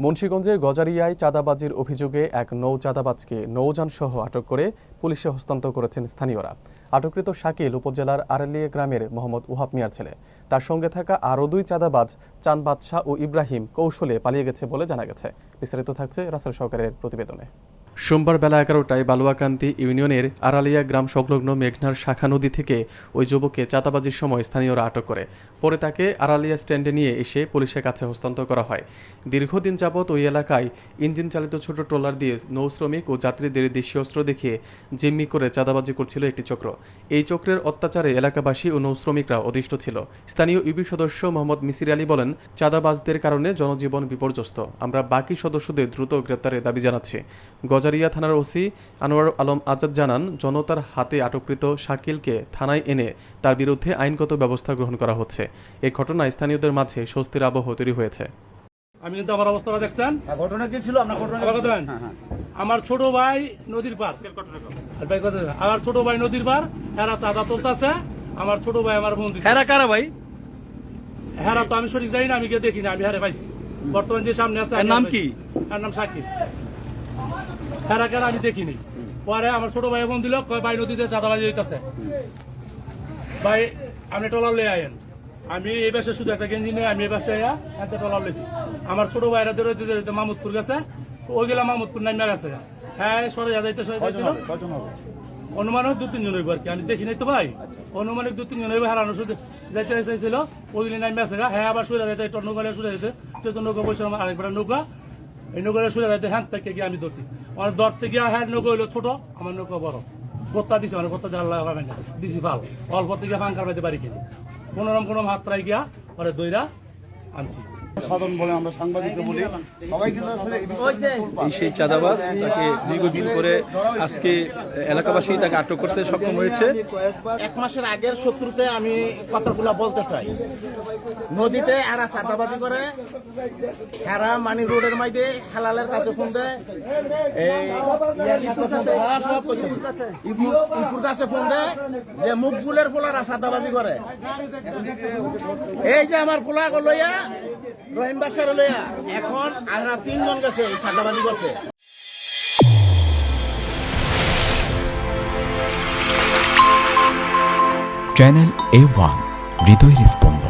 মুন্সিগঞ্জের গজারিয়ায় চাঁদাবাজির অভিযোগে এক চাঁদাবাজকে নৌযানসহ আটক করে পুলিশে হস্তান্তর করেছেন স্থানীয়রা। আটককৃত শাকিল উপজেলার আড়ালিয়া গ্রামের মোহাম্মদ ওহাব মিয়ার ছেলে। তার সঙ্গে থাকা আরও 2 চাঁদাবাজ চাঁদ বাদশাহ ও ইব্রাহিম কৌশলে পালিয়ে গেছে বলে জানা গেছে। বিস্তারিত থাকছে রাসেল সরকারের প্রতিবেদনে। সোমবার বেলা 11টায় বালুয়াকান্দি ইউনিয়নের আড়ালিয়া গ্রাম সংলগ্ন মেঘনার শাখা নদী থেকে ওই যুবককে চাঁদাবাজির সময় স্থানীয়রা আটক করে। পরে তাকে আড়ালিয়া স্ট্যান্ডে নিয়ে এসে পুলিশের কাছে হস্তান্তর করা হয়। দীর্ঘদিন যাবৎ ওই এলাকায় ইঞ্জিন চালিত ছোট ট্রলার দিয়ে নৌশ্রমিক ও যাত্রীদের দেশীয় অস্ত্র দেখিয়ে জিম্মি করে চাঁদাবাজি করছিল একটি চক্র। এই চক্রের অত্যাচারে এলাকাবাসী ও নৌশ্রমিকরা অতিষ্ঠ ছিল। স্থানীয় ইউবি সদস্য মোহাম্মদ মিসির আলী বলেন, চাঁদাবাজদের কারণে জনজীবন বিপর্যস্ত। আমরা বাকি সদস্যদের দ্রুত গ্রেপ্তারের দাবি জানাচ্ছি। গজারিয়া থানার ওসি আনোয়ার আলম আজাদ জানান, জনতার হাতে আটককৃত শাকিলকে থানায় এনে তার বিরুদ্ধে আইনগত ব্যবস্থা গ্রহণ করা হচ্ছে। এই ঘটনায় স্থানীয়দের মাঝে স্বস্তির আবহ তৈরি হয়েছে। আমি কিন্তু আমার অবস্থাটা দেখছেন, ঘটনা কি ছিল আপনার? আমার ছোট ভাই নদীর পার, আমার ছোট ভাই নদীর পার, হেরা চাঁদা তুলতেছে। আমার ছোট ভাই আমার বন্ধু। হেরা কারা ভাই? হেরা তো আমি সঠিক জানি না, আমি দেখি না, আমি হারে পাইছি। বর্তমান যে সামনে আছে নাম কি? এর নাম শাকিল। হেরা কারা আমি দেখিনি। পরে আমার ছোট ভাই ফোন দিল, ভাই নদীতে চাঁদাবাজি হইতেছে, ভাই আপনি টলার লে আয়েন। আমি এই বাসে শুধু একটা গেঞ্জি নিয়ে আমি এই বাসে একটা টলার লেছি। আমার ছোট ভাইরা দৌড়াইতে মাহমুদপুর গেছে, ওই গেলাম মাহমুদপুর নামিয়া গেছে। হ্যাঁ সরে যাইতে অনুমানিক 2-3 জন হইব আর কি, আমি দেখি নাই তো ভাই। অনুমানিক 2-3 জন হইব। হারানো শুধু যাইতে চাইছিল, ওইগুলি নামিয়া গেছে। হ্যাঁ আবার সুরে যাইতে একটা নৌকা সুরে যাইতে, তো নৌকা বসে আরেকবার নৌকা, এই নৌকা সুরে যাইতে হ্যাঁ থেকে গিয়ে আমি ধরছি। আমার ধরতে গিয়ে হ্যাঁ নৌকা হইলো ছোট, আমার নৌকা বড়। গোত্তা দিছে, মানে গোত্তা দেওয়ার লাগাবে না, দিছি ভাল অল্প থেকে ফাঙ্কার পাইতে পারি কিনি কোনো হাত প্রায় গিয়া পরে দইরা আনছি। সাধন বলে আমরা সাংবাদিককে বলি, সবাই কিন্তু আসলে এই সেই চাঁদাবাজ, তাকে দীর্ঘদিন করে আজকে এলাকাবাসী তাকে আটক করতে সক্ষম হয়েছে। 1 মাসের আগের শত্রুতে আমি কথাগুলো বলতে চাই। নদীতে এরা চাঁদাবাজি করে, এরা মানি রোডের মাইদে হেলালের কাছে ফোন দেয়, ইপুর কাছে ফোন দেয় যে মুখগুলের পোলারা চাঁদাবাজি করে। এই যে আমার পোলা লইয়া রহিম বাসার লইয়া এখন আমরা 3 জন গেছে চাঁদাবাজি করতে। চ্যানেল A1 হৃদয় রেসপন্স।